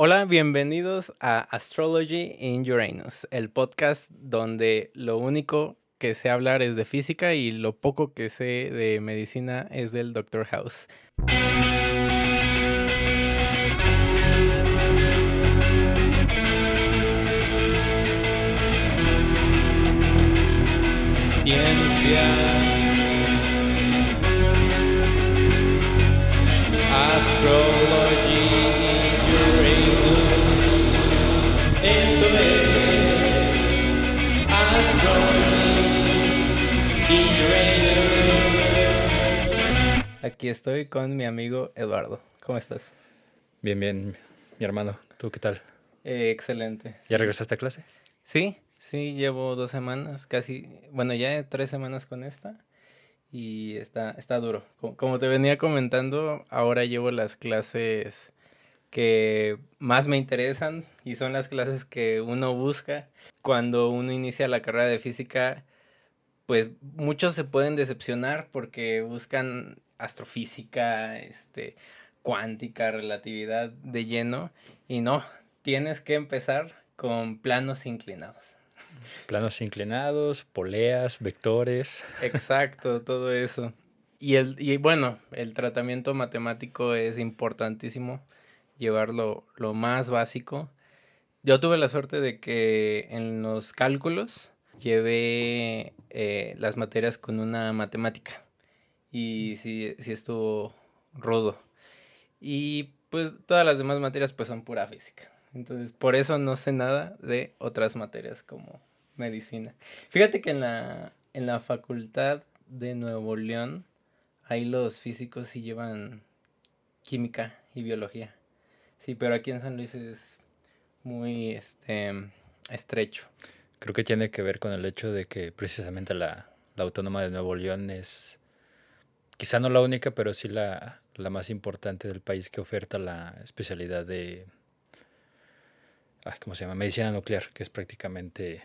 Hola, bienvenidos a Astrology in Uranus, el podcast donde lo único que sé hablar es de física y lo poco que sé de medicina es del Doctor House. Ciencia, Astrology in Uranus, esto es Astrology in Uranus. Aquí estoy con mi amigo Eduardo. ¿Cómo estás? Bien, mi hermano. ¿Tú qué tal? Excelente. ¿Ya regresaste a clase? Sí, llevo 2 semanas, casi, bueno, ya 3 semanas con esta y está duro. Como te venía comentando, ahora llevo las clases que más me interesan y son las clases que uno busca. Cuando uno inicia la carrera de física, pues muchos se pueden decepcionar porque buscan astrofísica, cuántica, relatividad de lleno y no, tienes que empezar con planos inclinados. Planos inclinados, poleas, vectores. Exacto, todo eso. Y bueno, el tratamiento matemático es importantísimo, llevarlo lo más básico. Yo tuve la suerte de que en los cálculos llevé las materias con una matemática y sí estuvo rudo. Y pues todas las demás materias pues son pura física. Entonces por eso no sé nada de otras materias como medicina. Fíjate que en la facultad de Nuevo León ahí los físicos sí llevan química y biología. Sí, pero aquí en San Luis es muy estrecho. Creo que tiene que ver con el hecho de que precisamente la Autónoma de Nuevo León es quizá no la única, pero sí la más importante del país que oferta la especialidad de, ¿cómo se llama? Medicina nuclear, que es prácticamente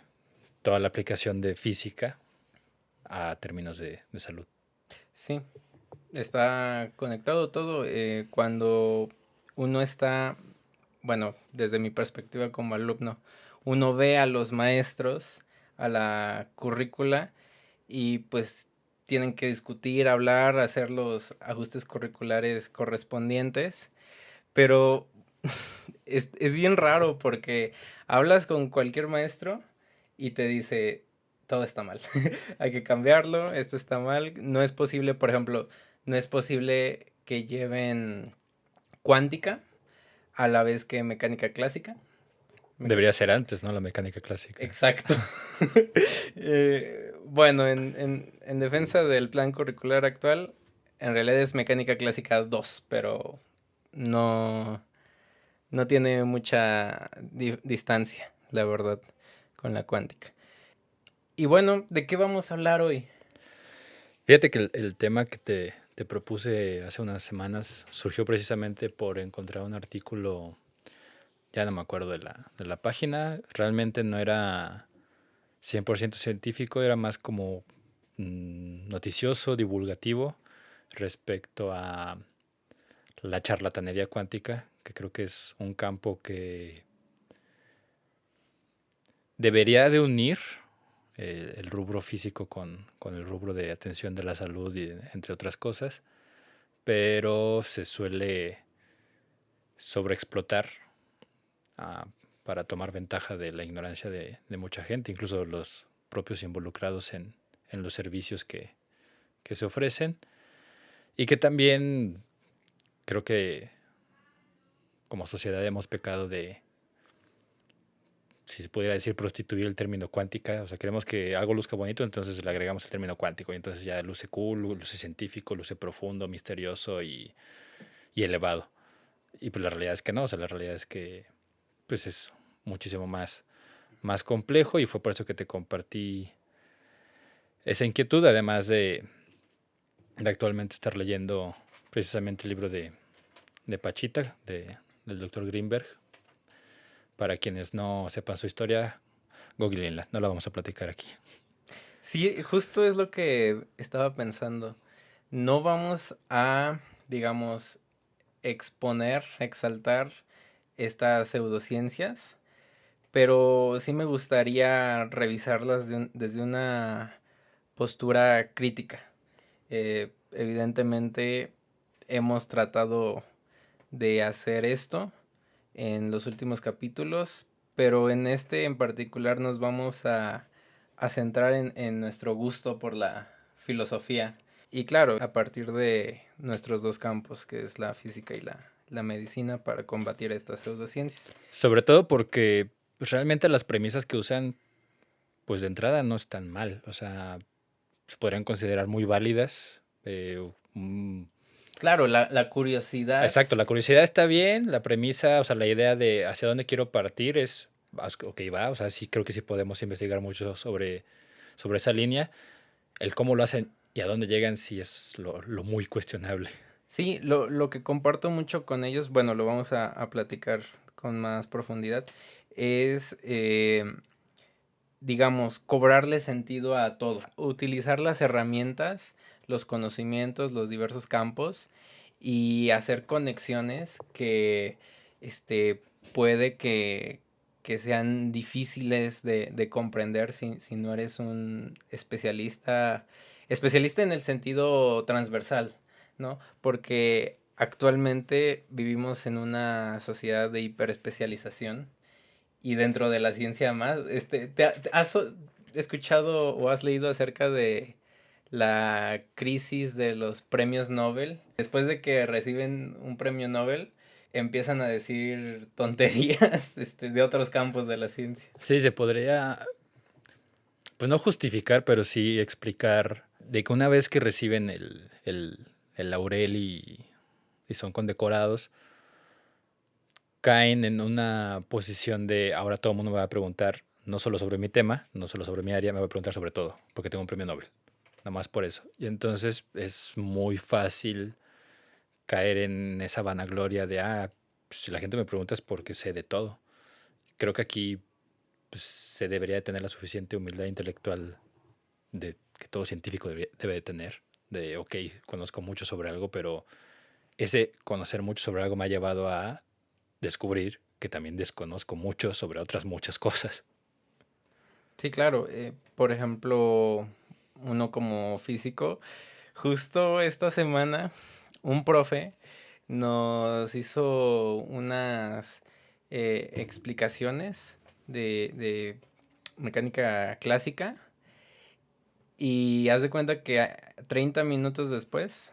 toda la aplicación de física a términos de salud. Sí, está conectado todo. Cuando uno está, bueno, desde mi perspectiva como alumno, uno ve a los maestros, a la currícula y pues tienen que discutir, hablar, hacer los ajustes curriculares correspondientes, pero es bien raro porque hablas con cualquier maestro y te dice, todo está mal, hay que cambiarlo, esto está mal, no es posible, por ejemplo, no es posible que lleven cuántica a la vez que mecánica clásica. Debería ser antes, ¿no? La mecánica clásica. Exacto. Bueno, en defensa del plan curricular actual, en realidad es mecánica clásica 2, pero no, no tiene mucha distancia, la verdad, con la cuántica. Y bueno, ¿de qué vamos a hablar hoy? Fíjate que el tema que te propuse hace unas semanas surgió precisamente por encontrar un artículo, ya no me acuerdo de la página, realmente no era 100% científico, era más como noticioso, divulgativo respecto a la charlatanería cuántica, que creo que es un campo que debería de unir el rubro físico con el rubro de atención de la salud, y, entre otras cosas, pero se suele sobreexplotar ah, para tomar ventaja de la ignorancia de mucha gente, incluso los propios involucrados en los servicios que se ofrecen, y que también creo que como sociedad hemos pecado de, si se pudiera decir, prostituir el término cuántica. O sea, queremos que algo luzca bonito, entonces le agregamos el término cuántico, y entonces ya luce cool, luce científico, luce profundo, misterioso y elevado. Y pues la realidad es que no, o sea, la realidad es que pues es muchísimo más complejo, y fue por eso que te compartí esa inquietud, además de actualmente estar leyendo precisamente el libro de Pachita, del doctor Greenberg. Para quienes no sepan su historia, googleenla, no la vamos a platicar aquí. Sí, justo es lo que estaba pensando. No vamos a, digamos, exponer, exaltar estas pseudociencias, pero sí me gustaría revisarlas desde una postura crítica. Evidentemente hemos tratado de hacer esto en los últimos capítulos, pero en este en particular nos vamos a centrar en nuestro gusto por la filosofía. Y claro, a partir de nuestros dos campos, que es la física y la medicina, para combatir estas pseudociencias. Sobre todo porque pues, realmente las premisas que usan, pues de entrada no están mal. O sea, se podrían considerar muy válidas. Claro, la curiosidad. Exacto, la curiosidad está bien, la premisa, o sea, la idea de hacia dónde quiero partir es, ok, va, o sea, sí creo que sí podemos investigar mucho sobre esa línea. El cómo lo hacen y a dónde llegan sí es lo muy cuestionable. Sí, lo que comparto mucho con ellos, bueno, lo vamos a platicar con más profundidad, es, digamos, cobrarle sentido a todo. Utilizar las herramientas, los conocimientos, los diversos campos y hacer conexiones que, puede que sean difíciles de comprender si no eres un especialista en el sentido transversal, ¿no? Porque actualmente vivimos en una sociedad de hiperespecialización y dentro de la ciencia más, ¿has escuchado o has leído acerca de la crisis de los premios Nobel? Después de que reciben un premio Nobel, empiezan a decir tonterías, de otros campos de la ciencia. Sí, se podría, pues no justificar, pero sí explicar de que una vez que reciben el laurel y son condecorados, caen en una posición de ahora todo el mundo me va a preguntar no solo sobre mi tema, no solo sobre mi área, me va a preguntar sobre todo, porque tengo un premio Nobel. Nada más por eso. Y entonces es muy fácil caer en esa vanagloria de, pues, si la gente me pregunta es porque sé de todo. Creo que aquí pues, se debería de tener la suficiente humildad intelectual de que todo científico debe de tener. De, ok, conozco mucho sobre algo, pero ese conocer mucho sobre algo me ha llevado a descubrir que también desconozco mucho sobre otras muchas cosas. Sí, claro. Por ejemplo, uno como físico, justo esta semana un profe nos hizo unas explicaciones de mecánica clásica y haz de cuenta que 30 minutos después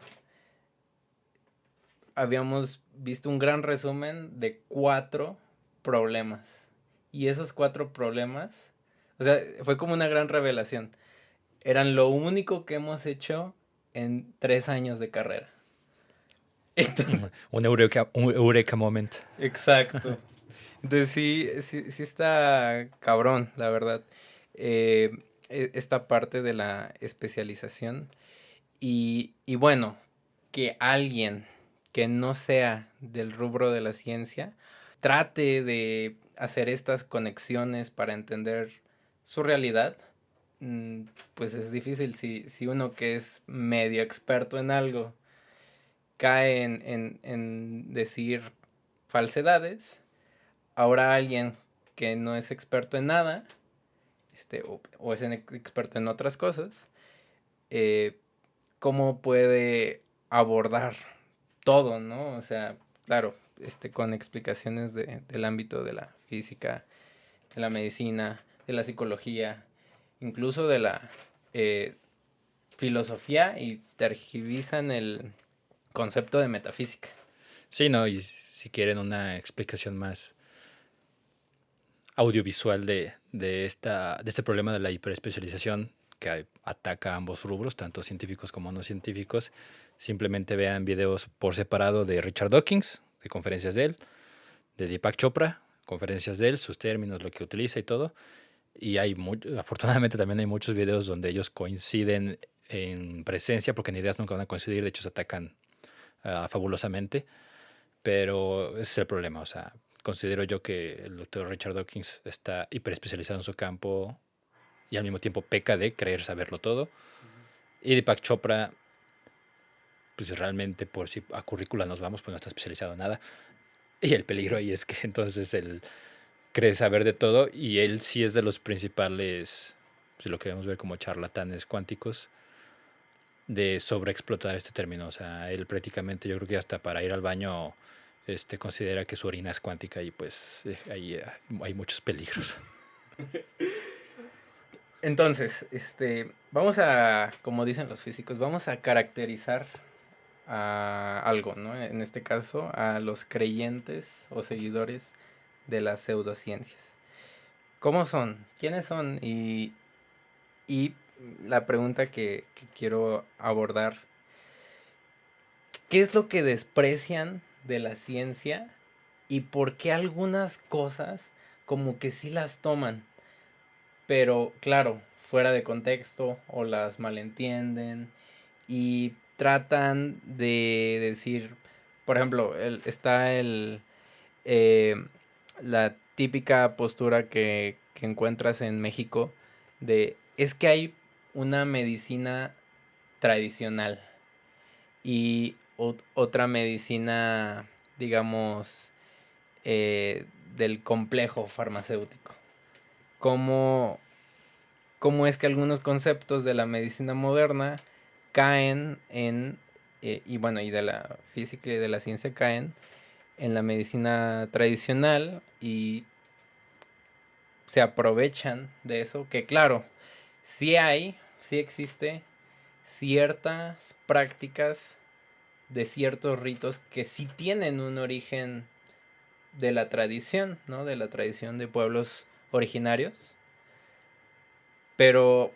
habíamos visto un gran resumen de 4 problemas. Y esos 4 problemas, o sea, fue como una gran revelación. Eran lo único que hemos hecho en 3 años de carrera. Entonces, Un eureka moment. exacto. Entonces sí está cabrón, la verdad. Eh, Esta parte de la especialización. Y bueno, que alguien que no sea del rubro de la ciencia trate de hacer estas conexiones para entender su realidad, pues es difícil. Si uno que es medio experto en algo cae en decir falsedades, ahora alguien que no es experto en nada, o es experto en otras cosas, eh, cómo puede abordar todo, ¿no? O sea, claro, con explicaciones del ámbito de la física, de la medicina, de la psicología, incluso de la eh, filosofía, y tergiversan el concepto de metafísica. Sí, no, y si quieren una explicación más audiovisual de este problema de la hiperespecialización que ataca a ambos rubros, tanto científicos como no científicos, simplemente vean videos por separado de Richard Dawkins, de conferencias de él, de Deepak Chopra, conferencias de él, sus términos, lo que utiliza y todo. Y afortunadamente también hay muchos videos donde ellos coinciden en presencia, porque en ideas nunca van a coincidir, de hecho se atacan fabulosamente, pero ese es el problema, o sea, considero yo que el doctor Richard Dawkins está hiperespecializado en su campo y al mismo tiempo peca de creer saberlo todo. Y Deepak Chopra, pues realmente por si a currícula nos vamos, pues no está especializado en nada. Y el peligro ahí es que entonces él cree saber de todo y él sí es de los principales, si lo queremos ver como charlatanes cuánticos, de sobreexplotar este término. O sea, él prácticamente yo creo que hasta para ir al baño considera que su orina es cuántica y pues ahí hay muchos peligros. Entonces, vamos a, como dicen los físicos, vamos a caracterizar a algo, ¿no? En este caso, a los creyentes o seguidores de las pseudociencias. ¿Cómo son? ¿Quiénes son? Y la pregunta que quiero abordar, ¿qué es lo que desprecian de la ciencia y por qué algunas cosas como que sí las toman, pero claro, fuera de contexto o las malentienden y tratan de decir, por ejemplo, está eh, la típica postura que encuentras en México de es que hay una medicina tradicional y otra medicina, digamos, del complejo farmacéutico. ¿Cómo, cómo es que algunos conceptos de la medicina moderna caen en, y bueno, y de la física y de la ciencia caen en la medicina tradicional y se aprovechan de eso? Que claro, sí existe ciertas prácticas de ciertos ritos que sí tienen un origen de la tradición, ¿no? De la tradición de pueblos originarios. Pero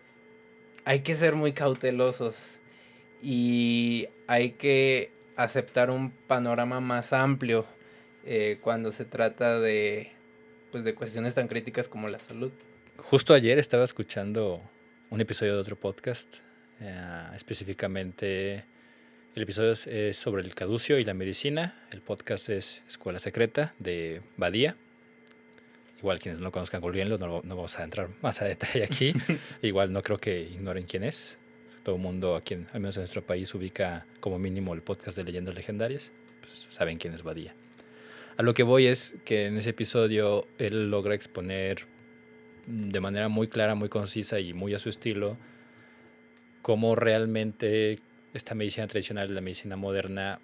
hay que ser muy cautelosos y hay que aceptar un panorama más amplio cuando se trata de, pues, de cuestiones tan críticas como la salud. Justo ayer estaba escuchando un episodio de otro podcast, específicamente el episodio es sobre el caducio y la medicina. El podcast es Escuela Secreta de Badía. Igual quienes no conozcan Googlenlo, no vamos a entrar más a detalle aquí. Igual no creo que ignoren quién es. Todo el mundo aquí, al menos en nuestro país, ubica como mínimo el podcast de Leyendas Legendarias. Pues saben quién es Badía. A lo que voy es que en ese episodio él logra exponer de manera muy clara, muy concisa y muy a su estilo cómo realmente esta medicina tradicional y la medicina moderna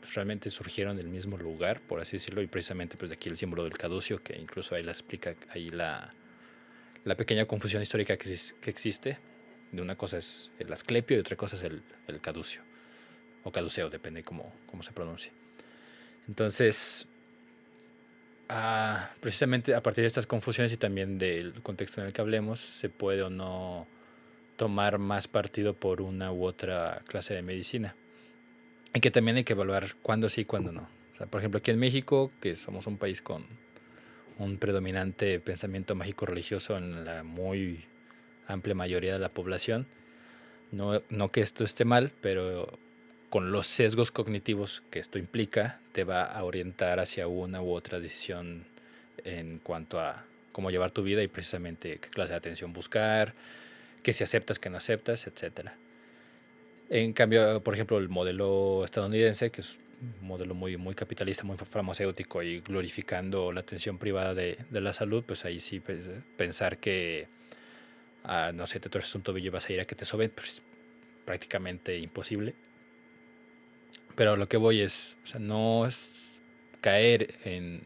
pues realmente surgieron del mismo lugar, por así decirlo, y precisamente pues de aquí el símbolo del caducio, que incluso ahí la explica ahí la pequeña confusión histórica que existe. De una cosa es el asclepio y otra cosa es el caducio, o caduceo, depende cómo se pronuncie. Entonces, precisamente a partir de estas confusiones y también del contexto en el que hablemos, se puede o no tomar más partido por una u otra clase de medicina. Y que también hay que evaluar cuándo sí y cuándo no. O sea, por ejemplo, aquí en México, que somos un país con un predominante pensamiento mágico-religioso en la muy amplia mayoría de la población, no que esto esté mal, pero con los sesgos cognitivos que esto implica, te va a orientar hacia una u otra decisión en cuanto a cómo llevar tu vida y precisamente qué clase de atención buscar, qué si aceptas, qué no aceptas, etcétera. En cambio, por ejemplo, el modelo estadounidense, que es un modelo muy capitalista, muy farmacéutico y glorificando la atención privada de la salud, pues ahí sí pensar que, no sé, te torces un tobillo y vas a ir a que te soben, pues prácticamente imposible. Pero lo que voy es, o sea, no es caer en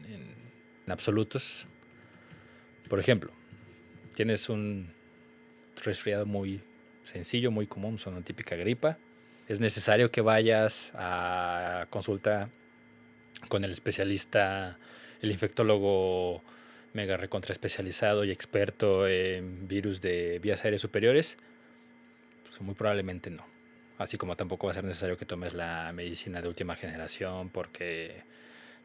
absolutos. Por ejemplo, tienes un resfriado muy sencillo, muy común, son una típica gripa. Es necesario que vayas a consulta con el especialista, el infectólogo mega recontra especializado y experto en virus de vías aéreas superiores. Pues muy probablemente no. Así como tampoco va a ser necesario que tomes la medicina de última generación porque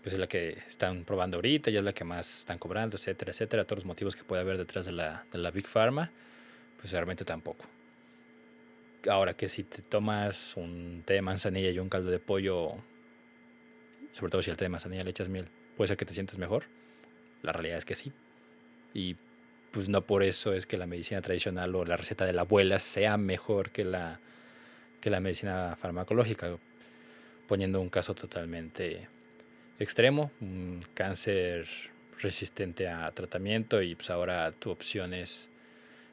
pues es la que están probando ahorita y es la que más están cobrando, etcétera, etcétera. Todos los motivos que puede haber detrás de la Big Pharma, pues realmente tampoco. Ahora que si te tomas un té de manzanilla y un caldo de pollo, sobre todo si al té de manzanilla le echas miel, puede ser que te sientas mejor. La realidad es que sí. Y pues no por eso es que la medicina tradicional o la receta de la abuela sea mejor que la medicina farmacológica, poniendo un caso totalmente extremo, un cáncer resistente a tratamiento, y pues ahora tu opción es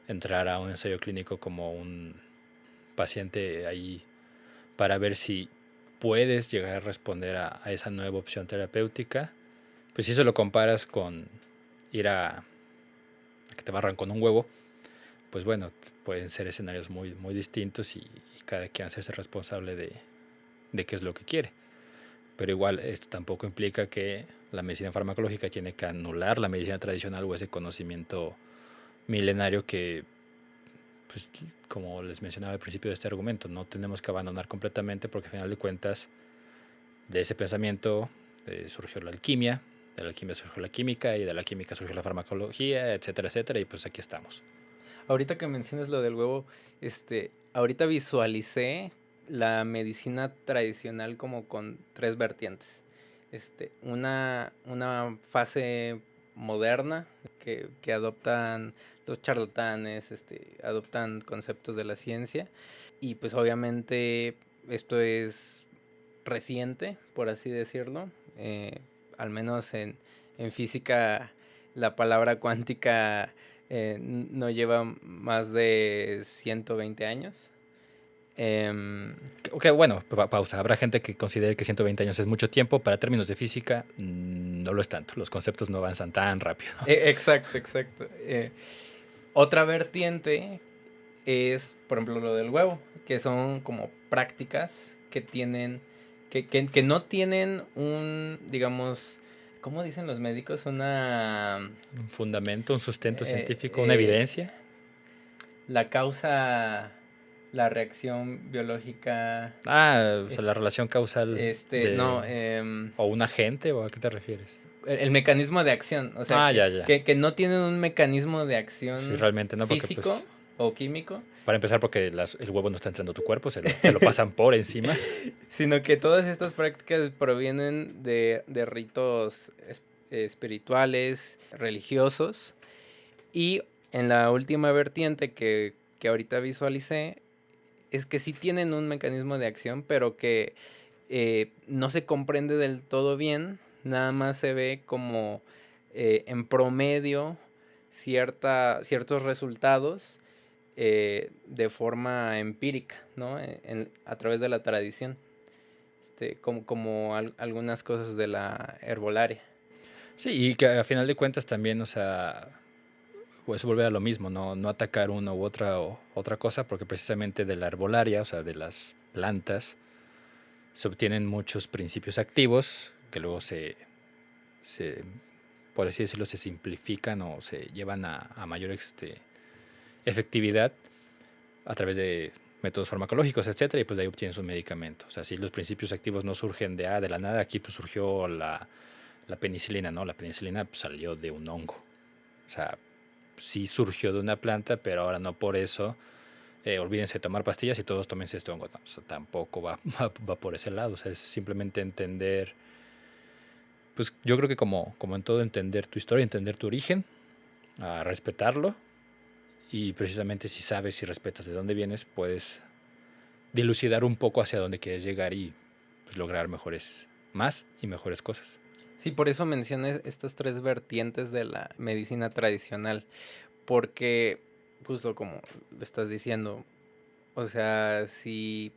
entrar a un ensayo clínico como un paciente ahí para ver si puedes llegar a responder a esa nueva opción terapéutica. Pues si eso lo comparas con ir a que te barran con un huevo, pues bueno, pueden ser escenarios muy, muy distintos, y cada quien hacerse responsable de qué es lo que quiere. Pero igual esto tampoco implica que la medicina farmacológica tiene que anular la medicina tradicional o ese conocimiento milenario que, pues, como les mencionaba al principio de este argumento, no tenemos que abandonar completamente, porque al final de cuentas de ese pensamiento surgió la alquimia, de la alquimia surgió la química, y de la química surgió la farmacología, etcétera, etcétera, y pues aquí estamos. Ahorita que mencionas lo del huevo, ahorita visualicé la medicina tradicional como con tres vertientes. Una fase moderna que adoptan los charlatanes, adoptan conceptos de la ciencia, y pues obviamente esto es reciente, por así decirlo. Al menos en física la palabra cuántica no lleva más de 120 años. Ok, bueno, pausa. Habrá gente que considere que 120 años es mucho tiempo. Para términos de física, no lo es tanto. Los conceptos no avanzan tan rápido. Exacto, exacto. Otra vertiente es, por ejemplo, lo del huevo, que son como prácticas que tienen, que no tienen un, digamos, ¿cómo dicen los médicos? Un fundamento, un sustento Eh, científico, una eh, evidencia. la causa, la reacción biológica, O sea, la es, relación causal no, o un agente, ¿o a qué te refieres? el mecanismo de acción, o sea, Ya, ya. que no tienen un mecanismo de Sí, acción realmente no, porque físico pues, o químico, para empezar, porque el huevo no está entrando a tu cuerpo, te lo pasan por encima. sino que todas estas prácticas provienen de ritos espirituales, religiosos, y en la última vertiente que ahorita visualicé, es que sí tienen un mecanismo de acción, pero que no se comprende del todo bien, nada más se ve como en promedio ciertos resultados de forma empírica, ¿no? A través de la tradición, como algunas cosas de la herbolaria. Sí, y que a final de cuentas también, o sea, pues volver a lo mismo, no atacar una u otra cosa, porque precisamente de la herbolaria, o sea, de las plantas, se obtienen muchos principios activos que luego por así decirlo, se simplifican o se llevan a mayor efectividad a través de métodos farmacológicos, etcétera, y pues de ahí obtienes un medicamento. O sea, si los principios activos no surgen de la nada, aquí pues surgió la penicilina, ¿no? La penicilina pues, salió de un hongo. O sea, sí surgió de una planta, pero ahora no por eso. Olvídense de tomar pastillas y todos tómense este hongo. No, o sea, tampoco va por ese lado. O sea, es simplemente entender, pues yo creo que como en todo, entender tu historia, entender tu origen, a respetarlo, y precisamente si sabes y respetas de dónde vienes, puedes dilucidar un poco hacia dónde quieres llegar, y pues, lograr más y mejores cosas. Sí, por eso mencioné estas tres vertientes de la medicina tradicional, porque justo como lo estás diciendo, o sea, si,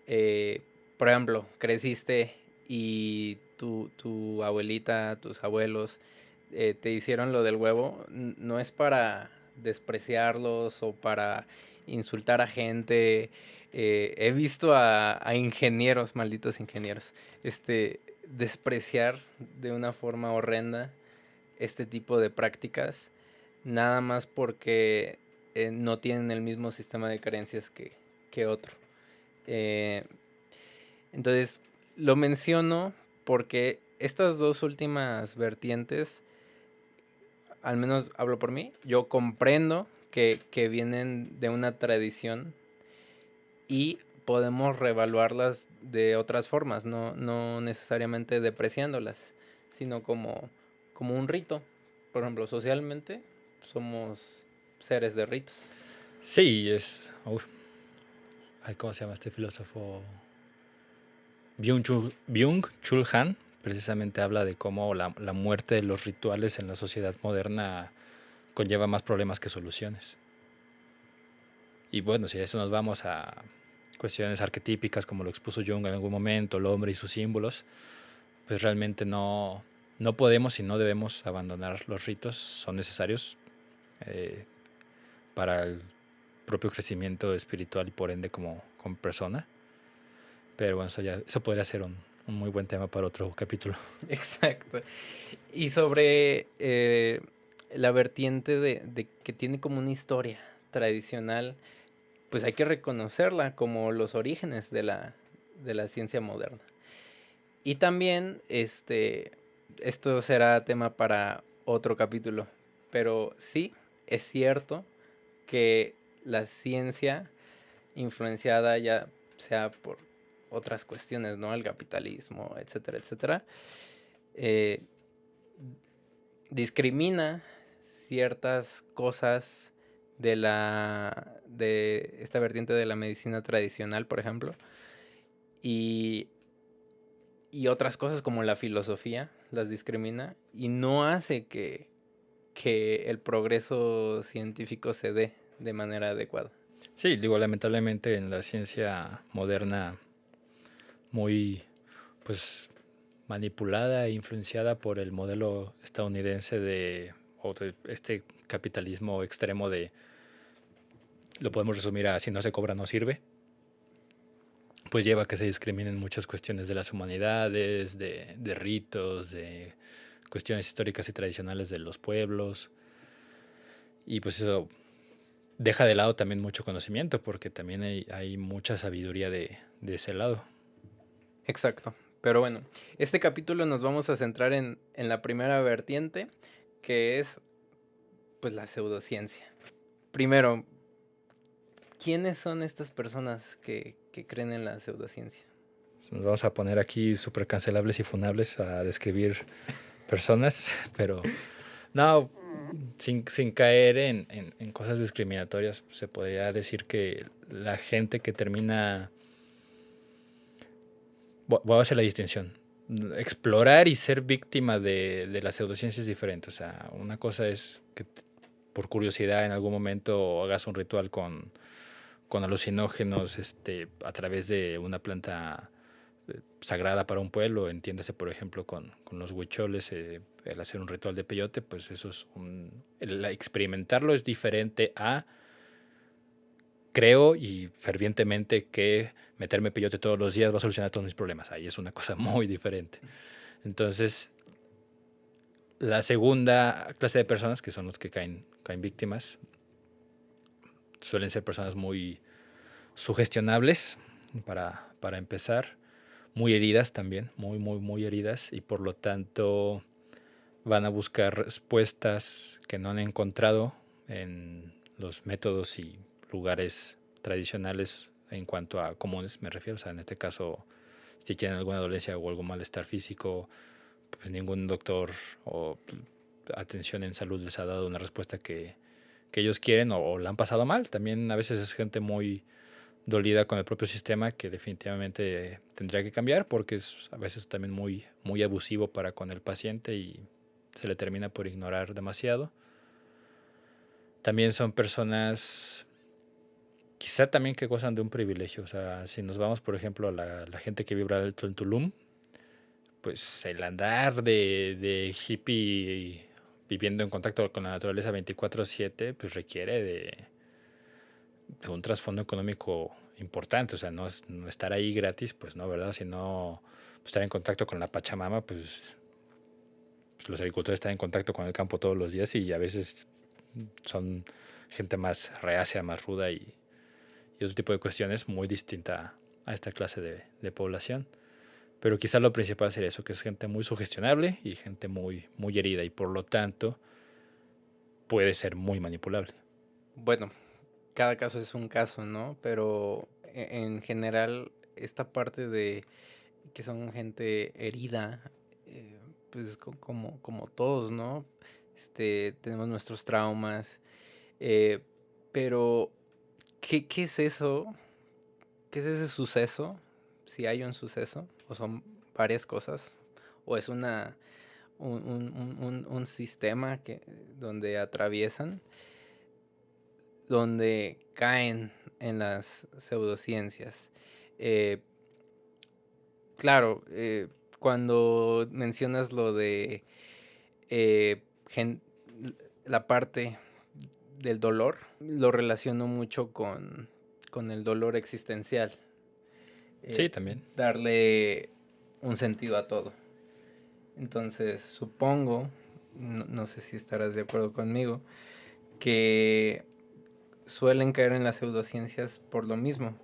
eh, por ejemplo, creciste y tu abuelita, tus abuelos te hicieron lo del huevo, no es para despreciarlos o para insultar a gente. He visto a ingenieros, malditos ingenieros, despreciar de una forma horrenda este tipo de prácticas, nada más porque no tienen el mismo sistema de creencias que otro. Eh, entonces, lo menciono porque estas dos últimas vertientes, al menos hablo por mí, yo comprendo que vienen de una tradición y podemos reevaluarlas de otras formas, no necesariamente depreciándolas, sino como un rito. Por ejemplo, socialmente somos seres de ritos. Sí, ¿cómo se llama este filósofo? Byung-Chul Han, precisamente habla de cómo la muerte de los rituales en la sociedad moderna conlleva más problemas que soluciones. Y bueno, si a eso nos vamos a cuestiones arquetípicas como lo expuso Jung en algún momento, el hombre y sus símbolos, pues realmente no podemos y no debemos abandonar los ritos, son necesarios eh, para el propio crecimiento espiritual y por ende como persona. Pero bueno, eso podría ser un muy buen tema para otro capítulo. Exacto. Y sobre la vertiente de que tiene como una historia tradicional, pues hay que reconocerla como los orígenes de la ciencia moderna. Y también, esto será tema para otro capítulo, pero sí, es cierto que la ciencia, influenciada ya sea por otras cuestiones, ¿no? El capitalismo, etcétera, etcétera, eh, discrimina ciertas cosas de esta vertiente de la medicina tradicional, por ejemplo, y, y otras cosas como la filosofía las discrimina y no hace que el progreso científico se dé de manera adecuada. Sí, digo, lamentablemente en la ciencia moderna muy pues manipulada e influenciada por el modelo estadounidense o de este capitalismo extremo de, lo podemos resumir a si no se cobra no sirve, pues lleva a que se discriminen muchas cuestiones de las humanidades, de ritos, de cuestiones históricas y tradicionales de los pueblos, y pues eso deja de lado también mucho conocimiento, porque también hay mucha sabiduría de ese lado. Exacto. Pero bueno, este capítulo nos vamos a centrar en la primera vertiente, que es pues la pseudociencia. Primero, ¿quiénes son estas personas que creen en la pseudociencia? Nos vamos a poner aquí súper cancelables y funables a describir personas, pero no, sin caer en cosas discriminatorias, se podría decir que la gente que termina, voy a hacer la distinción, explorar y ser víctima de la pseudociencia es diferente. O sea, una cosa es que por curiosidad en algún momento hagas un ritual con alucinógenos a través de una planta sagrada para un pueblo, entiéndase por ejemplo con los huicholes, el hacer un ritual de peyote, pues eso es el experimentarlo es diferente a creo y fervientemente que meterme peyote todos los días va a solucionar todos mis problemas. Ahí es una cosa muy diferente. Entonces, la segunda clase de personas, que son los que caen víctimas, suelen ser personas muy sugestionables, para empezar, muy heridas también, muy heridas, y por lo tanto van a buscar respuestas que no han encontrado en los métodos y lugares tradicionales en cuanto a comunes, me refiero. O sea, en este caso, si tienen alguna dolencia o algún malestar físico, pues ningún doctor o atención en salud les ha dado una respuesta que ellos quieren o la han pasado mal. También a veces es gente muy dolida con el propio sistema que definitivamente tendría que cambiar porque es a veces también muy abusivo para con el paciente y se le termina por ignorar demasiado. También son personas quizá también que gozan de un privilegio. O sea, si nos vamos por ejemplo a la gente que vibra alto en Tulum, pues el andar de hippie viviendo en contacto con la naturaleza 24/7 pues requiere de un trasfondo económico importante. O sea, no estar ahí gratis, pues no, ¿verdad? Sino pues, estar en contacto con la Pachamama, pues los agricultores están en contacto con el campo todos los días y a veces son gente más reacia, más ruda y otro tipo de cuestiones muy distinta a esta clase de población. Pero quizás lo principal sería eso, que es gente muy sugestionable y gente muy herida y por lo tanto puede ser muy manipulable. Bueno, cada caso es un caso, ¿no? Pero en general, esta parte de que son gente herida, pues como todos, ¿no? Tenemos nuestros traumas, eh, pero ¿qué es eso? ¿Qué es ese suceso? Si hay un suceso, o son varias cosas, o es un sistema donde atraviesan, donde caen en las pseudociencias. Eh, claro, cuando mencionas lo de eh, la parte del dolor, lo relaciono mucho con el dolor existencial. Sí, también. Darle un sentido a todo. Entonces, supongo, no sé si estarás de acuerdo conmigo, que suelen caer en las pseudociencias por lo mismo,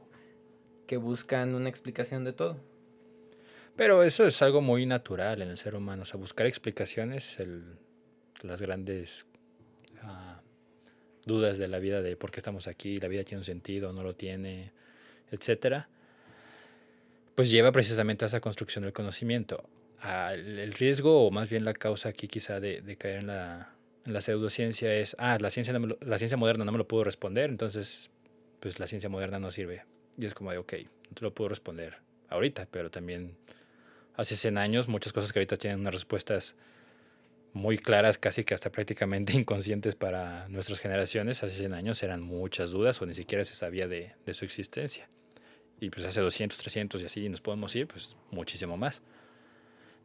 que buscan una explicación de todo. Pero eso es algo muy natural en el ser humano, o sea, buscar explicaciones, las grandes dudas de la vida, de por qué estamos aquí, la vida tiene un sentido, no lo tiene, etcétera, pues lleva precisamente a esa construcción del conocimiento. El riesgo, o más bien la causa aquí quizá de caer en la pseudociencia es, la ciencia moderna no me lo pudo responder, entonces pues la ciencia moderna no sirve. Y es como de, ok, no te lo puedo responder ahorita, pero también hace 100 años muchas cosas que ahorita tienen unas respuestas muy claras, casi que hasta prácticamente inconscientes para nuestras generaciones, hace 100 años eran muchas dudas o ni siquiera se sabía de su existencia. Y pues hace 200, 300 y así nos podemos ir, pues muchísimo más.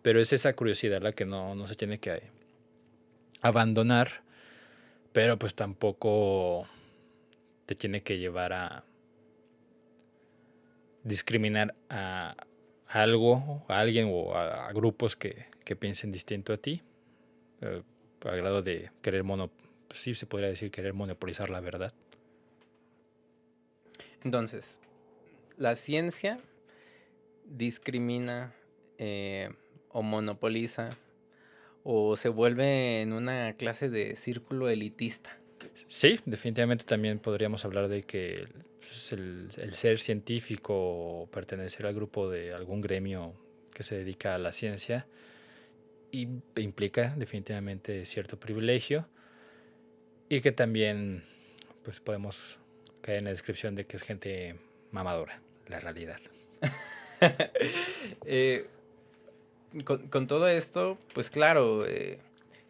Pero es esa curiosidad la que no se tiene que abandonar, pero pues tampoco te tiene que llevar a discriminar a algo, a alguien o a grupos que piensen distinto a ti, al grado de querer sí se podría decir querer monopolizar la verdad. Entonces, la ciencia discrimina o monopoliza o se vuelve en una clase de círculo elitista. Sí, definitivamente también podríamos hablar de que el ser científico o pertenecer al grupo de algún gremio que se dedica a la ciencia implica definitivamente cierto privilegio y que también pues podemos caer en la descripción de que es gente mamadora, la realidad. Con todo esto, pues claro,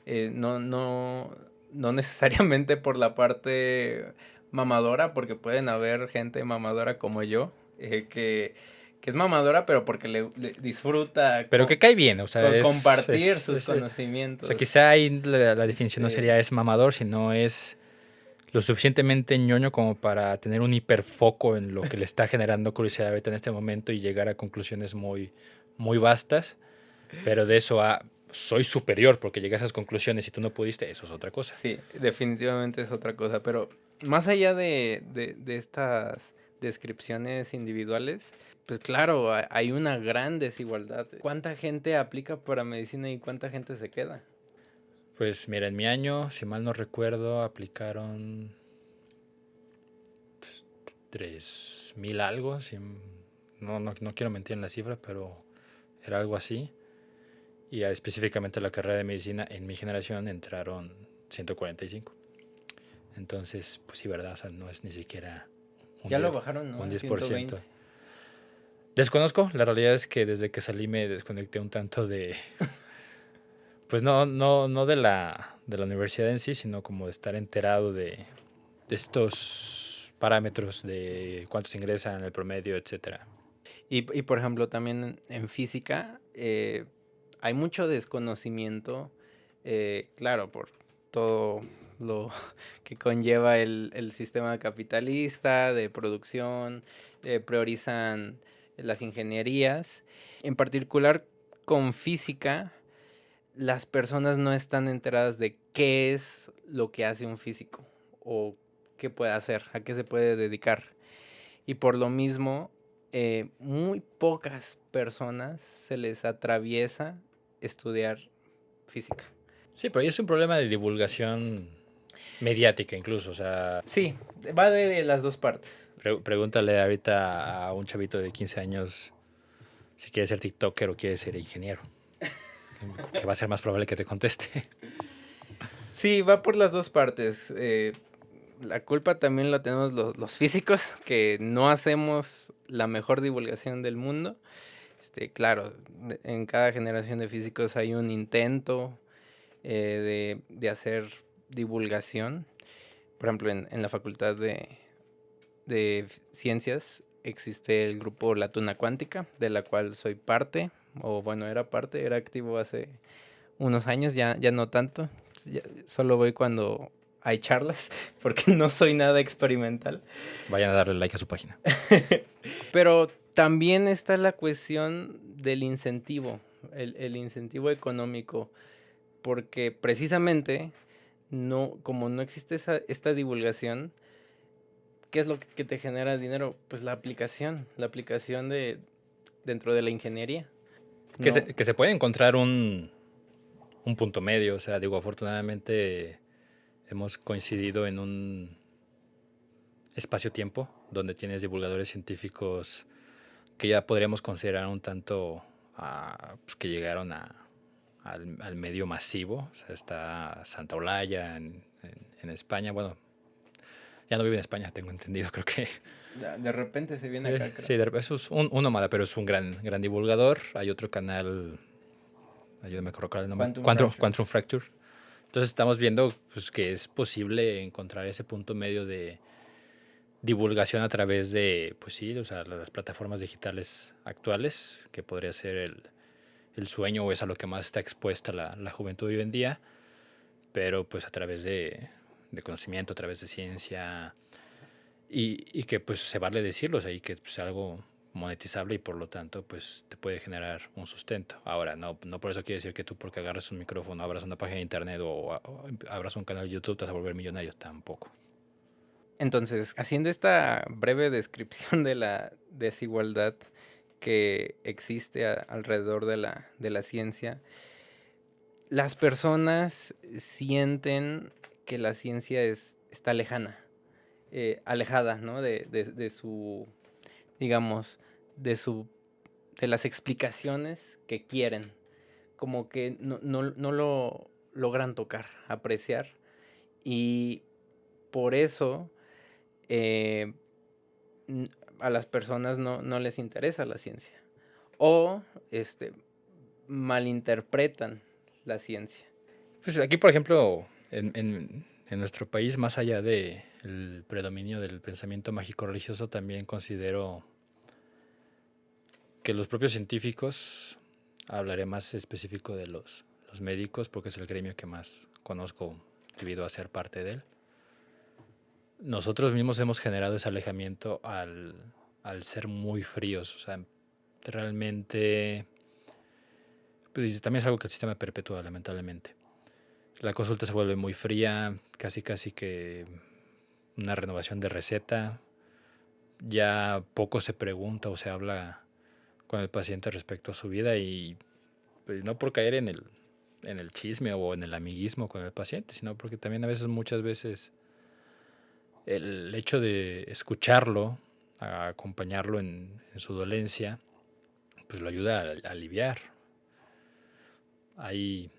no necesariamente por la parte mamadora, porque pueden haber gente mamadora como yo, que es mamadora, pero porque le disfruta pero que cae bien, o sea, compartir sus conocimientos. O sea, quizá ahí la definición no sería es mamador, sino es lo suficientemente ñoño como para tener un hiperfoco en lo que le está generando curiosidad ahorita en este momento y llegar a conclusiones muy, muy vastas, pero de eso a soy superior porque llegué a esas conclusiones y tú no pudiste, eso es otra cosa. Sí, definitivamente es otra cosa, pero más allá de estas descripciones individuales, pues claro, hay una gran desigualdad. ¿Cuánta gente aplica para medicina y cuánta gente se queda? Pues mira, en mi año, si mal no recuerdo, aplicaron 3,000 algo, no quiero mentir en la cifra, pero era algo así. Y específicamente a la carrera de medicina en mi generación entraron 145. Entonces, pues sí, verdad, o sea, no es ni siquiera ya lo bajaron, ¿no? un 10%. 120. Desconozco, la realidad es que desde que salí me desconecté un tanto de, pues no de la universidad en sí, sino como de estar enterado de estos parámetros de cuántos ingresan en el promedio, etcétera. Y por ejemplo, también en física hay mucho desconocimiento, claro, por todo lo que conlleva el sistema capitalista de producción, priorizan las ingenierías. En particular con física, las personas no están enteradas de qué es lo que hace un físico o qué puede hacer, a qué se puede dedicar. Y por lo mismo, muy pocas personas se les atraviesa estudiar física. Sí, pero ahí es un problema de divulgación mediática incluso, o sea... Sí, va de las dos partes. Pregúntale ahorita a un chavito de 15 años si quiere ser TikToker o quiere ser ingeniero. Que va a ser más probable que te conteste. Sí, va por las dos partes. La culpa también la tenemos los físicos, que no hacemos la mejor divulgación del mundo. Claro, en cada generación de físicos hay un intento de hacer divulgación. Por ejemplo, en la Facultad de Ciencias existe el grupo La Tuna Cuántica, de la cual soy parte, o bueno, era activo hace unos años, ya no tanto. Solo voy cuando hay charlas, porque no soy nada experimental. Vayan a darle like a su página. Pero también está la cuestión del incentivo, el incentivo económico, porque precisamente como no existe esta divulgación, ¿qué es lo que te genera dinero? Pues la aplicación dentro de la ingeniería. Que, No, que se puede encontrar un punto medio, o sea, digo, afortunadamente hemos coincidido en un espacio-tiempo donde tienes divulgadores científicos que ya podríamos considerar un tanto pues que llegaron al medio masivo. O sea, está Santa Olaya en España. Bueno, ya no vive en España, tengo entendido, creo que. de repente se viene acá, creo. Sí, eso es un nómada, pero es un gran divulgador. Hay otro canal, ayúdame a colocar el nombre, Quantum Fracture. Entonces estamos viendo pues, que es posible encontrar ese punto medio de divulgación a través de, pues sí, o sea, las plataformas digitales actuales, que podría ser el sueño o es a lo que más está expuesta la juventud hoy en día, pero pues a través de conocimiento, a través de ciencia y que pues se vale decirlo, o sea, y que pues, sea algo monetizable y por lo tanto pues te puede generar un sustento. Ahora, no por eso quiere decir que tú porque agarras un micrófono, abras una página de internet o abras un canal de YouTube te vas a volver millonario, tampoco. Entonces, haciendo esta breve descripción de la desigualdad que existe alrededor de la ciencia, las personas sienten que la ciencia está lejana, alejada, ¿no? De su, digamos, de su, de las explicaciones que quieren, como que no lo logran tocar, apreciar, y por eso eh, a las personas no les interesa la ciencia, o malinterpretan la ciencia. Pues aquí, por ejemplo, en nuestro país, más allá del predominio del pensamiento mágico religioso, también considero que los propios científicos, hablaré más específico de los médicos, porque es el gremio que más conozco debido a ser parte de él. Nosotros mismos hemos generado ese alejamiento al ser muy fríos. O sea, realmente, pues también es algo que el sistema perpetúa, lamentablemente. La consulta se vuelve muy fría, casi que una renovación de receta. Ya poco se pregunta o se habla con el paciente respecto a su vida y pues, no por caer en el chisme o en el amiguismo con el paciente, sino porque también muchas veces, el hecho de escucharlo, a acompañarlo en su dolencia, pues lo ayuda a aliviar. Hay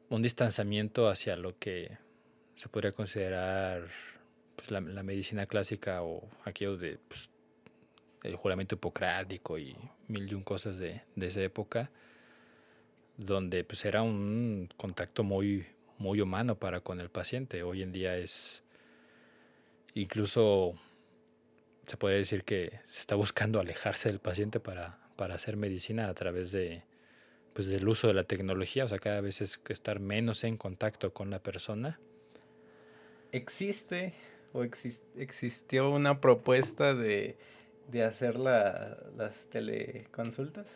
un distanciamiento hacia lo que se podría considerar pues, la medicina clásica o aquello de pues, el juramento hipocrático y mil y un cosas de esa época, donde pues era un contacto muy humano para con el paciente. Hoy en día es incluso se puede decir que se está buscando alejarse del paciente para hacer medicina a través pues, del uso de la tecnología. O sea, cada vez es que estar menos en contacto con la persona. ¿Existe o existió una propuesta de hacer las teleconsultas?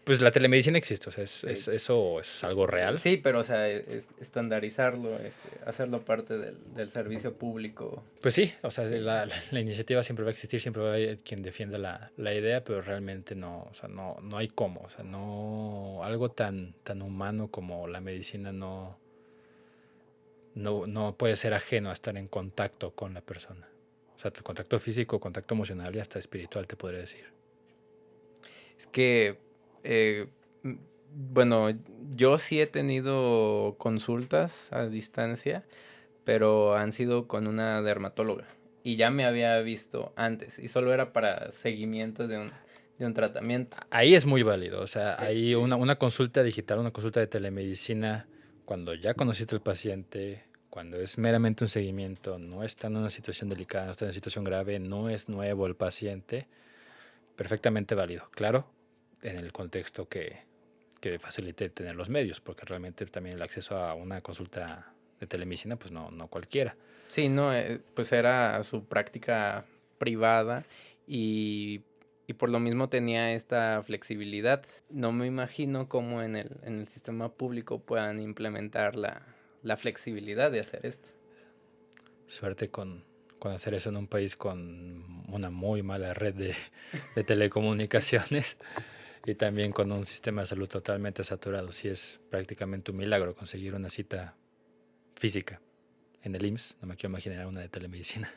Pues la telemedicina existe, o sea, Sí. eso es algo real. Sí, pero o sea, estandarizarlo, hacerlo parte del servicio público. Pues sí, o sea, la iniciativa siempre va a existir, siempre va a haber quien defienda la idea, pero realmente no, o sea, no hay cómo, o sea, no, algo tan humano como la medicina no puede ser ajeno a estar en contacto con la persona. O sea, contacto físico, contacto emocional y hasta espiritual, te podría decir. Es que, bueno, yo sí he tenido consultas a distancia, pero han sido con una dermatóloga. Y ya me había visto antes, y solo era para seguimiento de un tratamiento. Ahí es muy válido, o sea, ahí Este, una consulta digital, una consulta de telemedicina, cuando ya conociste al paciente, cuando es meramente un seguimiento, no está en una situación delicada, no está en una situación grave, no es nuevo el paciente, perfectamente válido. Claro, en el contexto que facilite tener los medios, porque realmente también el acceso a una consulta de telemedicina, pues no cualquiera. sí, no, pues era su práctica privada y, y por lo mismo tenía esta flexibilidad. No me imagino cómo en el sistema público puedan implementar la flexibilidad de hacer esto. Suerte con hacer eso en un país con una muy mala red de telecomunicaciones y también con un sistema de salud totalmente saturado. Sí es prácticamente un milagro conseguir una cita física en el IMSS. No me quiero imaginar una de telemedicina.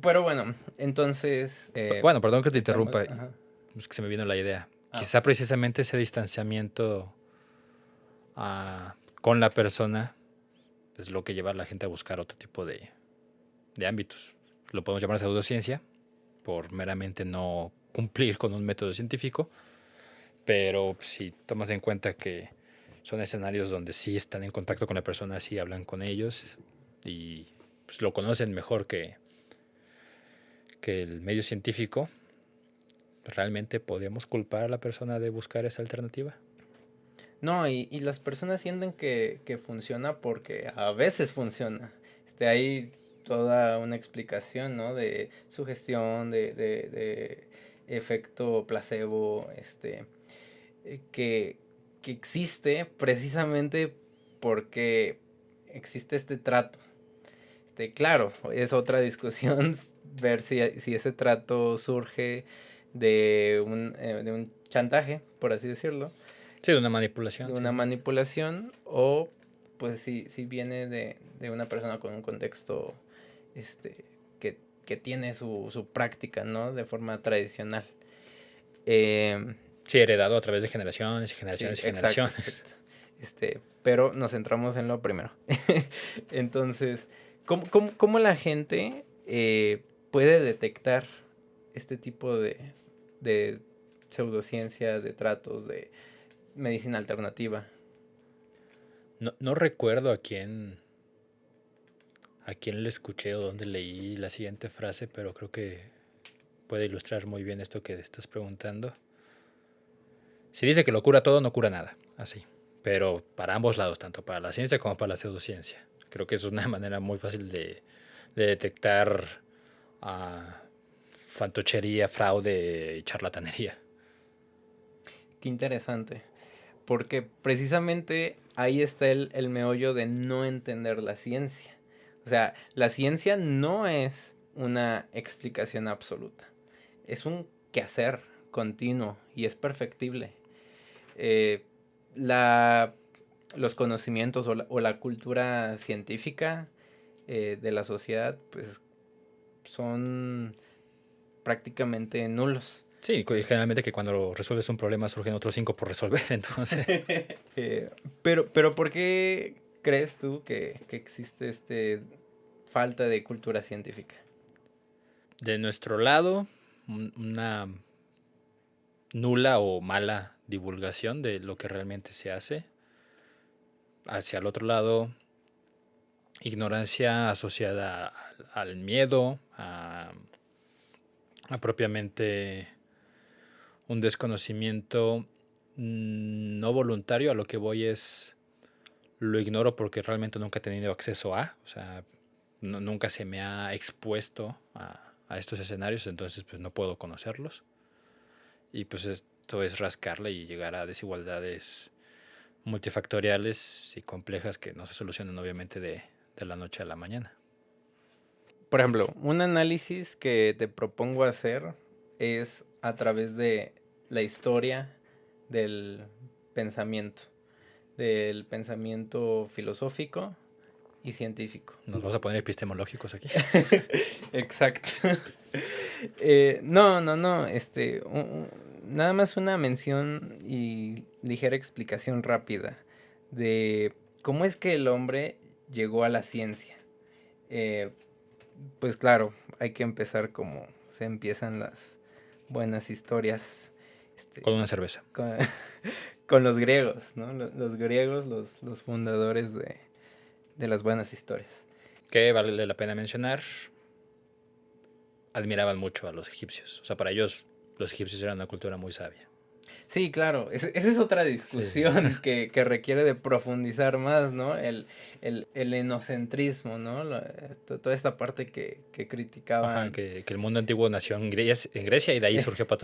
Pero bueno, entonces Bueno, perdón que te estamos... interrumpa, Ajá. es que se me vino la idea. Ah, Quizá precisamente ese distanciamiento con la persona es lo que lleva a la gente a buscar otro tipo de ámbitos. Lo podemos llamar pseudociencia, por meramente no cumplir con un método científico, pero si tomas en cuenta que son escenarios donde sí están en contacto con la persona, sí hablan con ellos y pues, lo conocen mejor que el medio científico, ¿realmente podemos culpar a la persona de buscar esa alternativa? no, y las personas sienten que funciona porque a veces funciona. Hay toda una explicación, ¿no? De sugestión, de efecto placebo, que, que existe precisamente porque existe este trato. Claro, es otra discusión ver si ese trato surge de un chantaje, por así decirlo, Sí, de una de manipulación, sí. una manipulación, o pues si viene de una persona con un contexto que tiene su práctica, ¿no? De forma tradicional. Eh, Sí, heredado a través de generaciones y sí, generaciones y exacto, generaciones. exacto. Pero nos centramos en lo primero. Entonces, ¿cómo la gente puede detectar este tipo de pseudociencias, de tratos, de medicina alternativa? No recuerdo a quién le escuché o dónde leí la siguiente frase, pero creo que puede ilustrar muy bien esto que estás preguntando. Si dice que lo cura todo, no cura nada, así. Pero para ambos lados, tanto para la ciencia como para la pseudociencia. Creo que es una manera muy fácil de detectar ah, fantochería, fraude y charlatanería. Qué interesante. Porque precisamente ahí está el meollo de no entender la ciencia. O sea, la ciencia no es una explicación absoluta. Es un quehacer continuo y es perfectible. Eh, la, los conocimientos o la cultura científica de la sociedad, pues son prácticamente nulos. Sí, generalmente que cuando resuelves un problema surgen otros 5 por resolver, entonces. Pero ¿por qué crees tú que existe falta de cultura científica? De nuestro lado, una nula o mala divulgación de lo que realmente se hace. Hacia el otro lado, ignorancia asociada al miedo, a propiamente un desconocimiento no voluntario. A lo que voy es, lo ignoro porque realmente nunca he tenido acceso o sea, nunca se me ha expuesto a estos escenarios, entonces pues no puedo conocerlos. Y pues esto es rascarle y llegar a desigualdades multifactoriales y complejas que no se solucionan obviamente de la noche a la mañana. Por ejemplo, un análisis que te propongo hacer es a través de la historia del pensamiento, del pensamiento filosófico y científico. Nos vamos a poner epistemológicos aquí. Exacto. No. Nada más una mención y ligera explicación rápida de cómo es que el hombre llegó a la ciencia. Eh, pues claro, hay que empezar como se empiezan buenas historias. Con una cerveza. Con, con los griegos, ¿no? Los griegos, los fundadores de las buenas historias. Que vale la pena mencionar, admiraban mucho a los egipcios. O sea, para ellos los egipcios eran una cultura muy sabia. Sí, claro, esa es otra Sí, discusión que requiere de profundizar más, ¿no? El enocentrismo, ¿no? Toda esta parte que Ajá, criticaban. que el mundo antiguo nació en Grecia y de ahí surgió para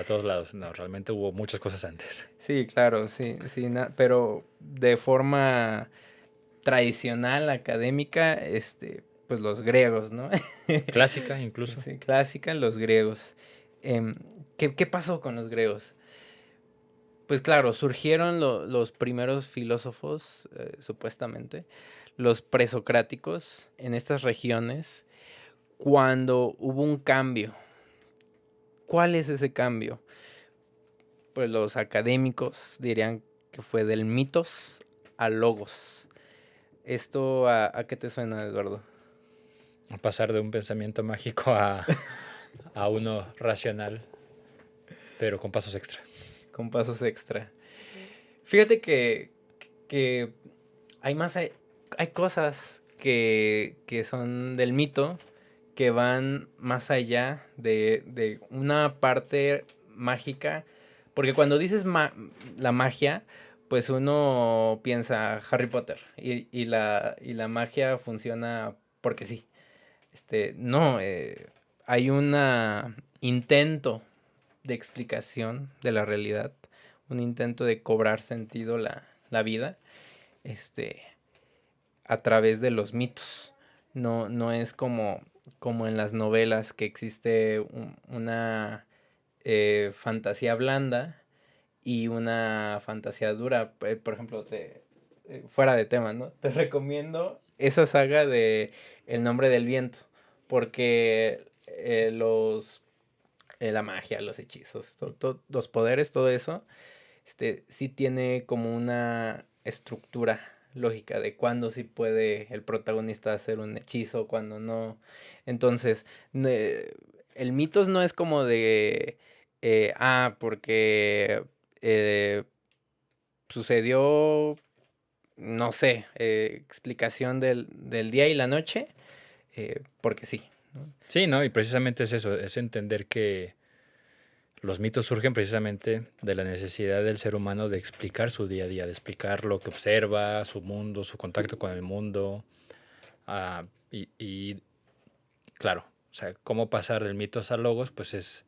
todos lados. No, realmente hubo muchas cosas antes. Sí, claro, sí, sí, pero de forma tradicional, académica, pues los griegos, ¿no? Clásica incluso. Sí, clásica, los griegos. Em, ¿Qué pasó con los griegos? Pues claro, surgieron los primeros filósofos, supuestamente, los presocráticos, en estas regiones, cuando hubo un cambio. ¿Cuál es ese cambio? Pues los académicos dirían que fue del mitos al logos. ¿Esto a qué te suena, Eduardo? Pasar de un pensamiento mágico a uno racional, pero con pasos extra. Con pasos extra. Fíjate que hay cosas que son del mito que van más allá de una parte mágica. Porque cuando dices la magia, pues uno piensa Harry Potter y la magia funciona porque sí. No, hay un intento de explicación de la realidad, un intento de cobrar sentido la vida, este, a través de los mitos. No es como en las novelas que existe una fantasía blanda y una fantasía dura. Por ejemplo, fuera de tema, ¿no? Te recomiendo esa saga de El nombre del viento, porque la magia, los hechizos, los poderes, todo eso, sí tiene como una estructura lógica de cuándo sí puede el protagonista hacer un hechizo, cuándo no. Entonces, el mitos no es como de, porque eh, sucedió, no sé, explicación del día y la noche, porque sí, ¿no? Sí, ¿no? Y precisamente es eso, es entender que los mitos surgen precisamente de la necesidad del ser humano de explicar su día a día, de explicar lo que observa, su mundo, su contacto con el mundo. Y claro, o sea, cómo pasar del mitos a logos, pues es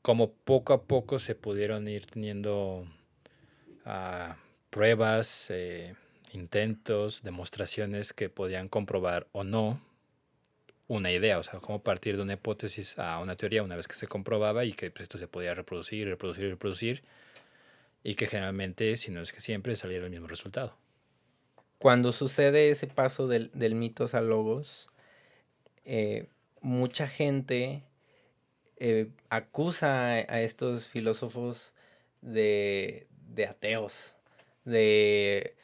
como poco a poco se pudieron ir teniendo ah, pruebas, intentos, demostraciones que podían comprobar o no una idea, o sea, cómo partir de una hipótesis a una teoría una vez que se comprobaba y que pues, esto se podía reproducir, reproducir, reproducir y que generalmente, si no es que siempre, saliera el mismo resultado. Cuando sucede ese paso del mitos a logos, eh, mucha gente acusa a estos filósofos de ateos, de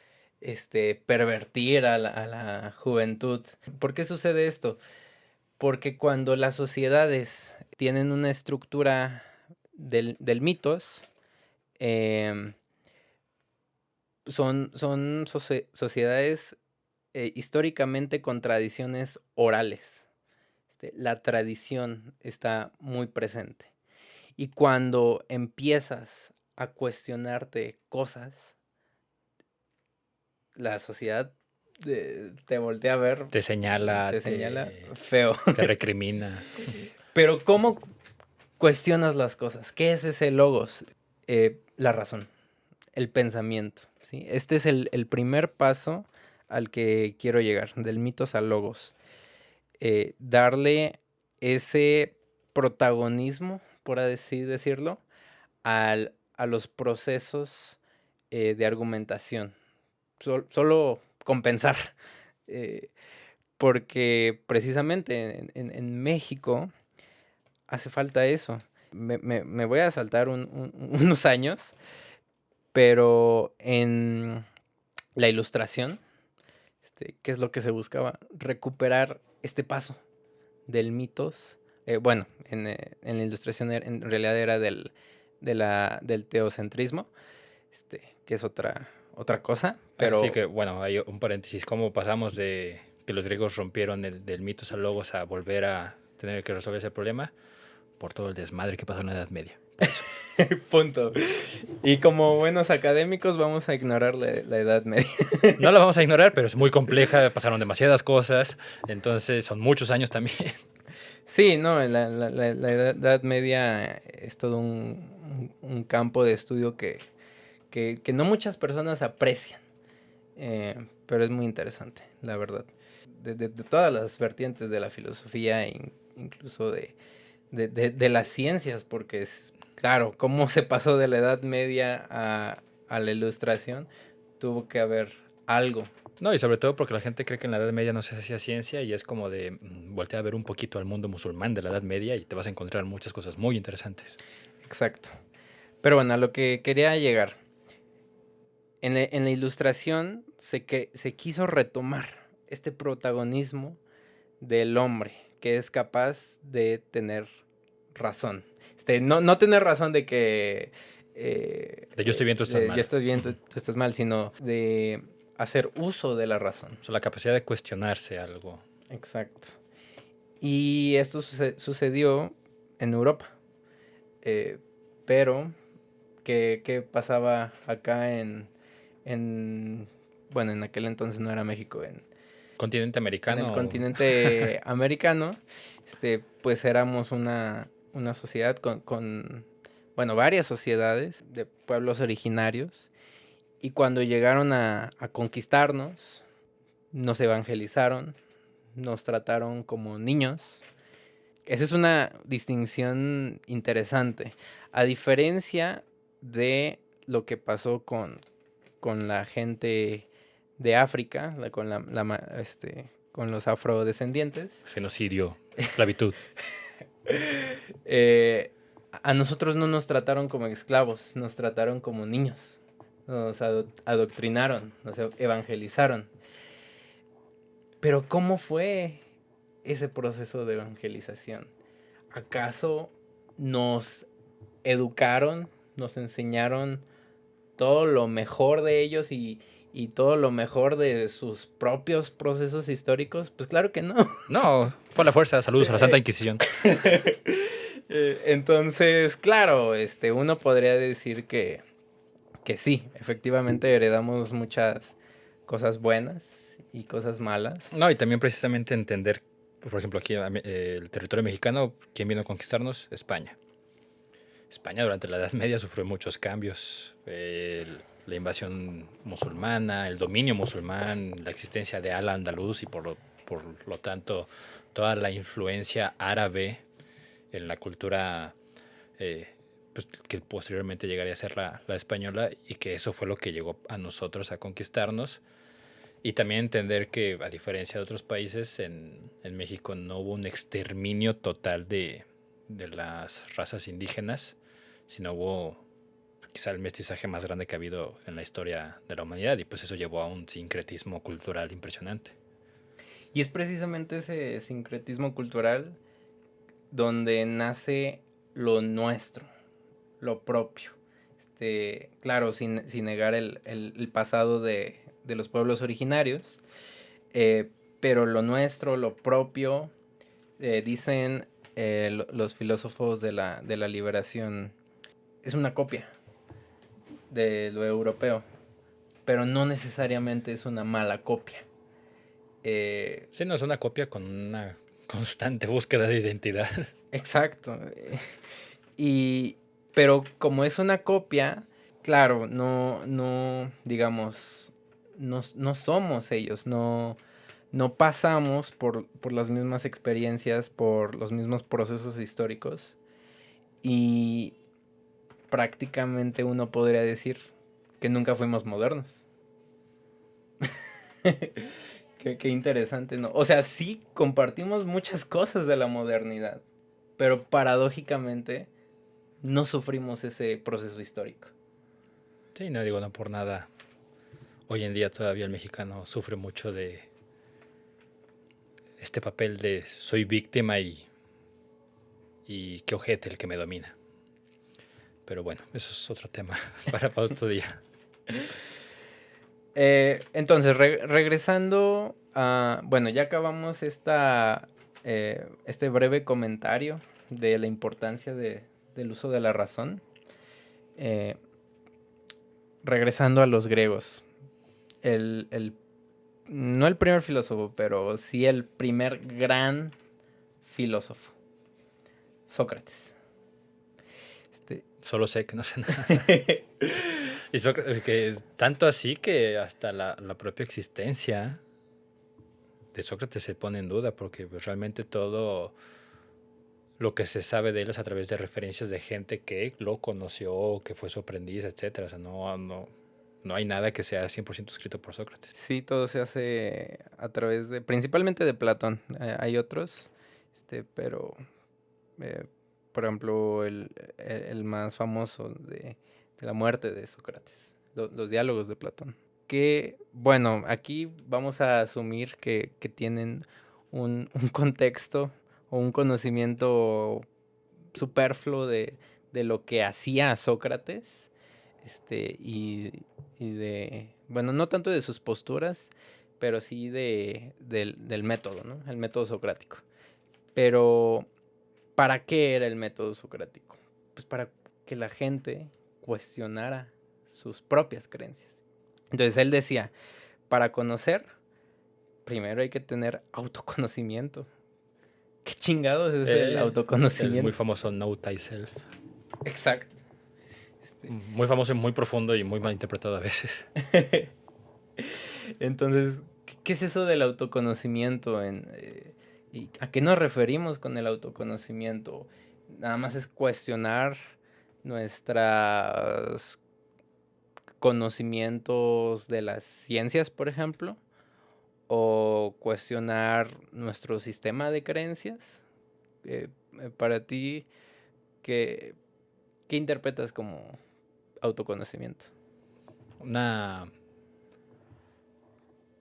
pervertir a la juventud. ¿Por qué sucede esto? Porque cuando las sociedades tienen una estructura del mitos, em, son sociedades históricamente con tradiciones orales. La tradición está muy presente. Y cuando empiezas a cuestionarte cosas, la sociedad te voltea a ver, Te señala, te señala feo. te recrimina. Pero ¿cómo cuestionas las cosas? ¿Qué es ese logos? La razón, el pensamiento, ¿sí? Este es el primer paso al que quiero llegar, del mitos al logos. Darle ese protagonismo, por así decirlo, a los procesos de argumentación. Solo compensar. eh, Porque precisamente en México hace falta eso. Me voy a saltar unos años, pero en la ilustración, ¿qué es lo que se buscaba? Recuperar este paso del mitos bueno, en la ilustración en realidad era del teocentrismo, que es otra cosa, Así pero que, bueno, hay un paréntesis. ¿Cómo pasamos de que los griegos rompieron del mitos a logos a volver a tener que resolver ese problema? Por todo el desmadre que pasó en la Edad Media. Por eso. punto. Y como buenos académicos vamos a ignorar la Edad Media. No la vamos a ignorar, pero es muy compleja, pasaron demasiadas cosas, entonces son muchos años también. Sí, no, la Edad Media es todo un campo de estudio que no muchas personas aprecian, pero es muy interesante, la verdad. De todas las vertientes de la filosofía, incluso de las ciencias, porque es claro, cómo se pasó de la Edad Media a la Ilustración, tuvo que haber algo. No, y sobre todo porque la gente cree que en la Edad Media no se hacía ciencia y es como de voltear a ver un poquito al mundo musulmán de la Edad Media y te vas a encontrar muchas cosas muy interesantes. Exacto. Pero bueno, a lo que quería llegar. En la Ilustración se quiso retomar este protagonismo del hombre, que es capaz de tener razón. No tener razón de que... De yo estoy bien, tú estás mal. yo estoy bien, tú estás mal, sino de hacer uso de la razón. O sea, la capacidad de cuestionarse algo. Exacto. Y esto sucedió en Europa. Pero, ¿qué pasaba acá bueno, en aquel entonces no era México, ¿Continente en el americano? continente americano, pues éramos una sociedad bueno, varias sociedades de pueblos originarios, y cuando llegaron a conquistarnos, nos evangelizaron, nos trataron como niños. Esa es una distinción interesante. A diferencia de lo que pasó con la gente de África, con los afrodescendientes, Genocidio, esclavitud. eh, a nosotros no nos trataron como esclavos, nos trataron como niños. Nos adoctrinaron, nos evangelizaron. Pero ¿cómo fue ese proceso de evangelización? ¿Acaso nos educaron, nos enseñaron todo lo mejor de ellos y todo lo mejor de sus propios procesos históricos? Pues claro que no. No, por la fuerza, saludos a la Santa Inquisición. Entonces, claro, uno podría decir que sí, efectivamente heredamos muchas cosas buenas y cosas malas. No, y también precisamente entender, por ejemplo, aquí el territorio mexicano, ¿quién vino a conquistarnos? España. España durante la Edad Media sufrió muchos cambios. La invasión musulmana, el dominio musulmán, la existencia de Al-Andalus y por lo tanto toda la influencia árabe en la cultura pues, que posteriormente llegaría a ser la española, y que eso fue lo que llegó a nosotros a conquistarnos. Y también entender que, a diferencia de otros países, en México no hubo un exterminio total de las razas indígenas, sino hubo quizá el mestizaje más grande que ha habido en la historia de la humanidad, y pues eso llevó a un sincretismo cultural impresionante. Y es precisamente ese sincretismo cultural donde nace lo nuestro, lo propio. Claro, sin negar el pasado de los pueblos originarios, pero lo nuestro, lo propio, dicen los filósofos de la liberación, es una copia de lo europeo, pero no necesariamente es una mala copia. Sí, no es una copia con una constante búsqueda de identidad. Exacto. Pero como es una copia, claro, no, digamos, no somos ellos, no pasamos por las mismas experiencias, por los mismos procesos históricos, y prácticamente uno podría decir que nunca fuimos modernos. Qué interesante, ¿no? O sea, sí compartimos muchas cosas de la modernidad, pero paradójicamente no sufrimos ese proceso histórico. Sí, no digo no por nada. Hoy en día todavía el mexicano sufre mucho de este papel de soy víctima y y qué ojete el que me domina. Pero bueno, eso es otro tema para otro día. Entonces, regresando a... Bueno, ya acabamos este breve comentario de la importancia del uso de la razón. Regresando a los griegos. No el primer filósofo, pero sí el primer gran filósofo. Sócrates. Solo sé que no sé nada. Y que tanto así que hasta la propia existencia de Sócrates se pone en duda, porque pues, realmente todo lo que se sabe de él es a través de referencias de gente que lo conoció, que fue su aprendiz, etcétera. O sea, no hay nada que sea 100% escrito por Sócrates. Sí, todo se hace a través principalmente de Platón. Hay otros, pero por ejemplo, el más famoso de la muerte de Sócrates, los diálogos de Platón. Que, bueno, aquí vamos a asumir que tienen un contexto o un conocimiento superfluo de lo que hacía Sócrates, y de, bueno, no tanto de sus posturas, pero sí del método, ¿no? El método socrático. Pero, ¿para qué era el método socrático? Pues para que la gente cuestionara sus propias creencias. Entonces él decía, para conocer, primero hay que tener autoconocimiento. ¿Qué chingados es el El muy autoconocimiento? famoso Know Thyself. Exacto. Muy famoso y muy profundo y muy mal interpretado a veces. Entonces, ¿qué es eso del autoconocimiento? ¿Y a qué nos referimos con el autoconocimiento? Nada más es cuestionar nuestros conocimientos de las ciencias, por ejemplo, o cuestionar nuestro sistema de creencias. Para ti, ¿qué interpretas como autoconocimiento? Una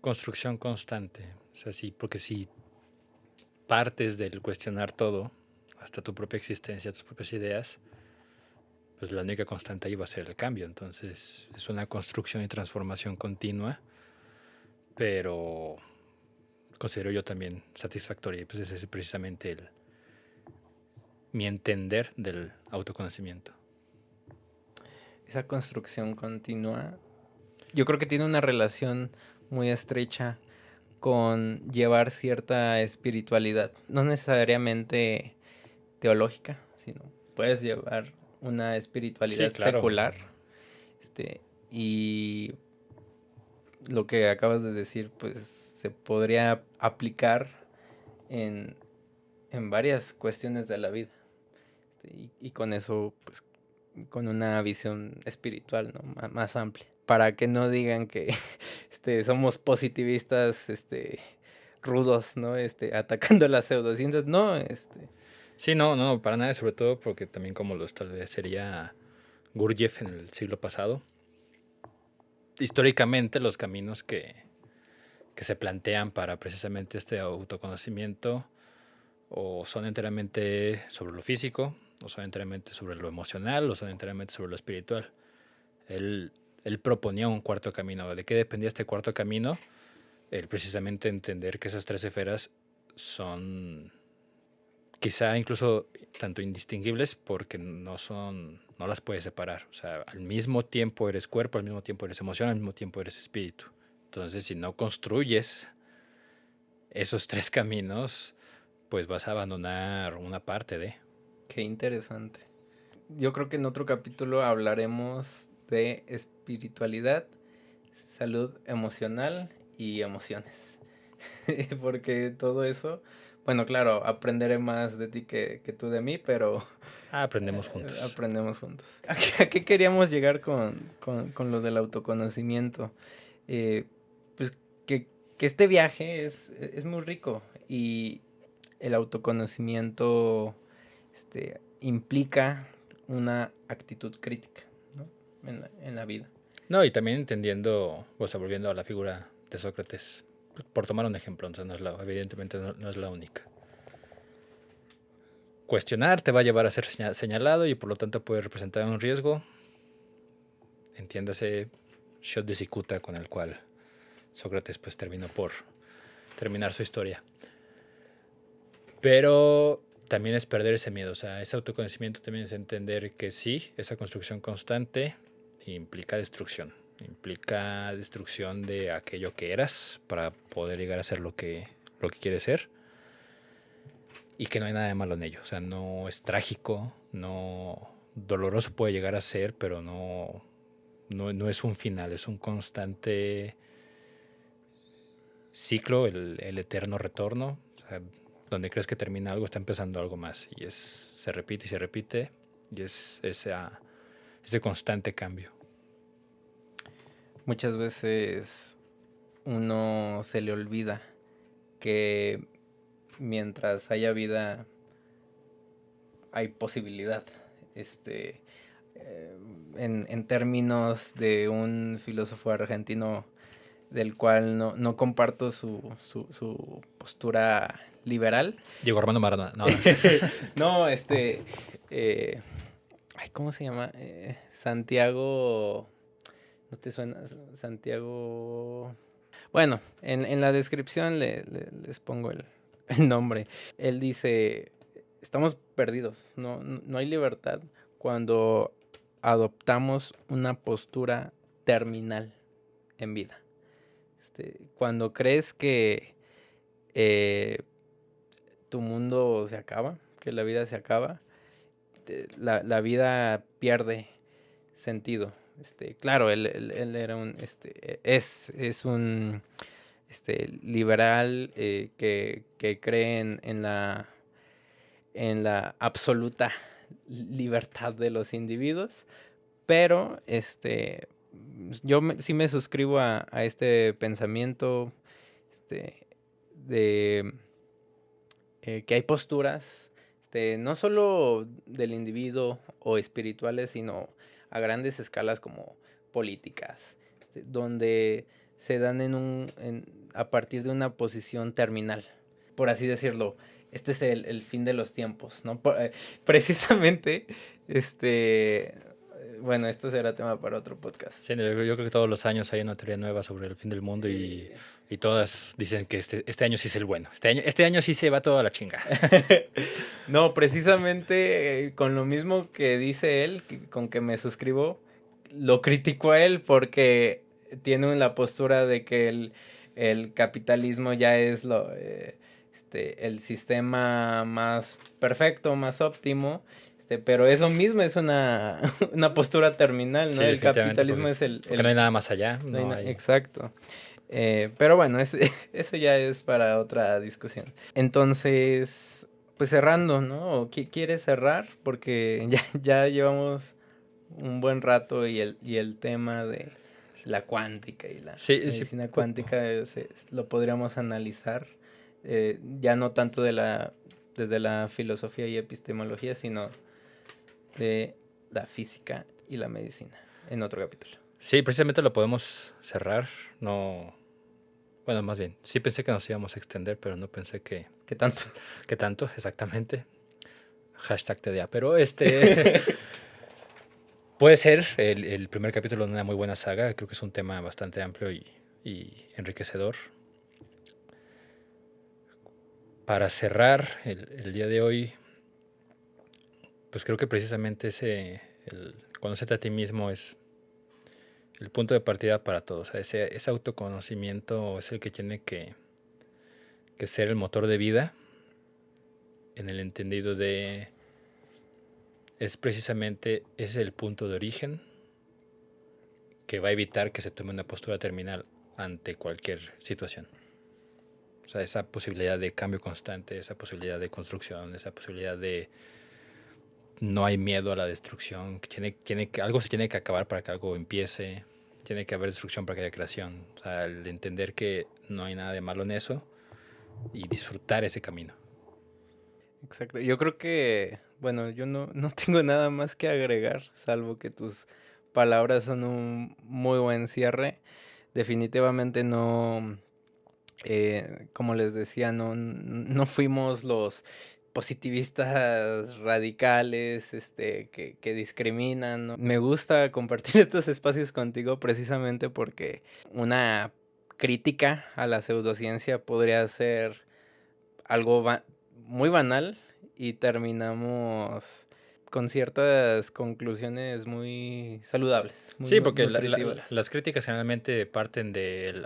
construcción constante. O sea, sí, porque si partes del cuestionar todo, hasta tu propia existencia, tus propias ideas, pues la única constante ahí va a ser el cambio. Entonces es una construcción y transformación continua, pero considero yo también satisfactoria. Y pues ese es precisamente mi entender del autoconocimiento. Esa construcción continua, yo creo que tiene una relación muy estrecha con llevar cierta espiritualidad, no necesariamente teológica, sino puedes llevar una Sí, espiritualidad claro. secular, y lo que acabas de decir, pues se podría aplicar en, varias cuestiones de la vida, y con eso, pues, con una visión espiritual, ¿no? Más amplia, para que no digan que somos positivistas, rudos, ¿no? Atacando las pseudociencias, no, Sí, no, para nada, sobre todo porque también como lo establecería Gurdjieff en el siglo pasado, históricamente los caminos que se plantean para precisamente este autoconocimiento o son enteramente sobre lo físico, o son enteramente sobre lo emocional, o son enteramente sobre lo espiritual. Él, él proponía un cuarto camino. ¿De qué dependía este cuarto camino? El precisamente entender que esas tres esferas son quizá incluso tanto indistinguibles porque no las puedes separar. O sea, al mismo tiempo eres cuerpo, al mismo tiempo eres emoción, al mismo tiempo eres espíritu. Entonces, si no construyes esos tres caminos, pues vas a abandonar una parte de. qué interesante. Yo creo que en otro capítulo hablaremos de espiritualidad, salud emocional y emociones. Porque todo eso, bueno, claro, aprenderé más de ti que tú de mí, pero Aprendemos juntos. aprendemos juntos. ¿A qué queríamos llegar con lo del autoconocimiento? Eh, pues que este viaje es muy rico, y el autoconocimiento implica una actitud crítica, ¿no? En la vida. No, y también entendiendo, o sea, volviendo a la figura de Sócrates, por tomar un ejemplo, entonces evidentemente no es la única. cuestionar, te va a llevar a ser señalado y por lo tanto puede representar un riesgo. Entiéndase, shot de cicuta con el cual Sócrates pues terminó por terminar su historia. Pero también es perder ese miedo, o sea, ese autoconocimiento también es entender que sí, esa construcción constante implica destrucción de aquello que eras para poder llegar a ser lo que quieres ser, y que no hay nada de malo en ello, o sea, no es trágico, no doloroso puede llegar a ser, pero no es un final, es un constante ciclo, el eterno retorno, o sea, donde crees que termina algo, está empezando algo más, y se repite y se repite, y es ese constante cambio. Muchas veces uno se le olvida que mientras haya vida hay posibilidad. En términos de un filósofo argentino del cual no comparto su postura liberal. Diego Armando Maradona. No, ¿cómo se llama? Santiago, ¿no te suena? Santiago. Bueno, en la descripción les pongo el nombre. Él dice, estamos perdidos, no hay libertad cuando adoptamos una postura terminal en vida. Cuando crees que tu mundo se acaba, que la vida se acaba, la vida pierde sentido. Claro, él era es un liberal que cree en la absoluta libertad de los individuos, pero yo sí me suscribo a este pensamiento de que hay posturas, no solo del individuo o espirituales, sino a grandes escalas como políticas, donde se dan a partir de una posición terminal, por así decirlo. Este es el fin de los tiempos, ¿no? Precisamente, bueno, esto será tema para otro podcast. Sí, yo creo que todos los años hay una teoría nueva sobre el fin del mundo y todas dicen que este año sí es el bueno. Este año sí se va toda la chinga. No, precisamente con lo mismo que dice él, con que me suscribo, lo critico a él porque tiene la postura de que el capitalismo ya es el sistema más perfecto, más óptimo, pero eso mismo es una postura terminal, ¿no? Sí, el capitalismo es porque no hay nada más allá. Exacto. Pero bueno, eso ya es para otra discusión. Entonces, pues cerrando, ¿no? ¿Quieres cerrar? Porque ya llevamos un buen rato y el tema de la cuántica y la medicina cuántica lo podríamos analizar, ya no tanto desde la filosofía y epistemología, sino de la física y la medicina en otro capítulo. Sí, precisamente lo podemos cerrar. Bueno, más bien, sí pensé que nos íbamos a extender, pero no pensé que... ¿Qué tanto? ¿Qué tanto? Exactamente. #TDA. Pero puede ser el primer capítulo de una muy buena saga. Creo que es un tema bastante amplio y enriquecedor. Para cerrar el día de hoy, pues creo que precisamente conocerte a ti mismo es el punto de partida para todos. O sea, ese autoconocimiento es el que tiene que ser el motor de vida, en el entendido de es precisamente ese el punto de origen que va a evitar que se tome una postura terminal ante cualquier situación. O sea, esa posibilidad de cambio constante, esa posibilidad de construcción, esa posibilidad de no hay miedo a la destrucción, algo se tiene que acabar para que algo empiece, tiene que haber destrucción para que haya creación. O sea, el entender que no hay nada de malo en eso y disfrutar ese camino. Exacto. Yo creo que, bueno, yo no tengo nada más que agregar, salvo que tus palabras son un muy buen cierre. Definitivamente no, como les decía, no fuimos los positivistas radicales, que discriminan, ¿no? Me gusta compartir estos espacios contigo precisamente porque una crítica a la pseudociencia podría ser algo muy banal y terminamos con ciertas conclusiones muy saludables, muy Sí, porque nutritivas. las críticas generalmente parten del,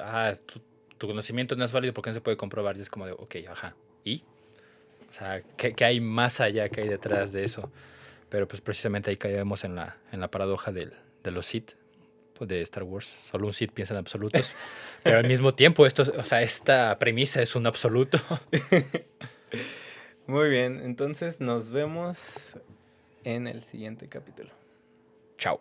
tu conocimiento no es válido porque no se puede comprobar. Y es como de, ok, ajá, ¿y? O sea, ¿qué hay más allá, qué hay detrás de eso? Pero pues precisamente ahí caemos en la paradoja de los Sith, pues, de Star Wars. Solo un Sith piensa en absolutos, pero al mismo tiempo esta premisa es un absoluto. Muy bien, entonces nos vemos en el siguiente capítulo. Chao.